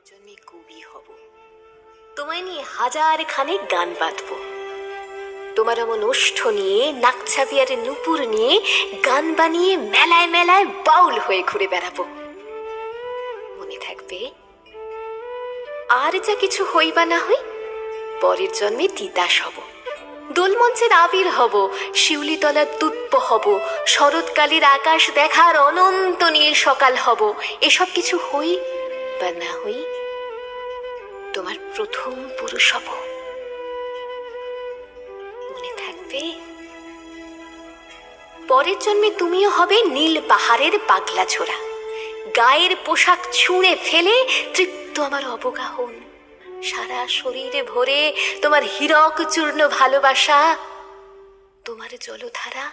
জন্যে কবি হব, তোমায় নিয়ে হাজার খানে গান বাঁধব, তোমার এমন ওষ্ঠ নিয়ে নাকছাবি আর নুপুর নিয়ে গান বানিয়ে মেলায় মেলায় বাউল হয়ে ঘুরে বেড়াবো। মনে থাকবে, আর যা কিছু হইবা না হই, পরের জন্মে তিতাস হব, দোলমঞ্চের আবির হব, শিউলিতলার তুপ্প হব, শরৎকালের আকাশ দেখার অনন্ত নীল সকাল হব। এসব কিছু হই বা না হই, তোমার প্রথম পুরুষ হব। মনে থাকবে, পরের জন্মে তুমিও হবে নীল পাহাড়ের পাগলা ছোড়া, গায়ের পোশাক ছুঁড়ে ফেলে তৃপ্ত আমার অবগাহন, সারা শরীরে ভরে তোমার হীরক চূর্ণ ভালোবাসা, তোমার জলধারা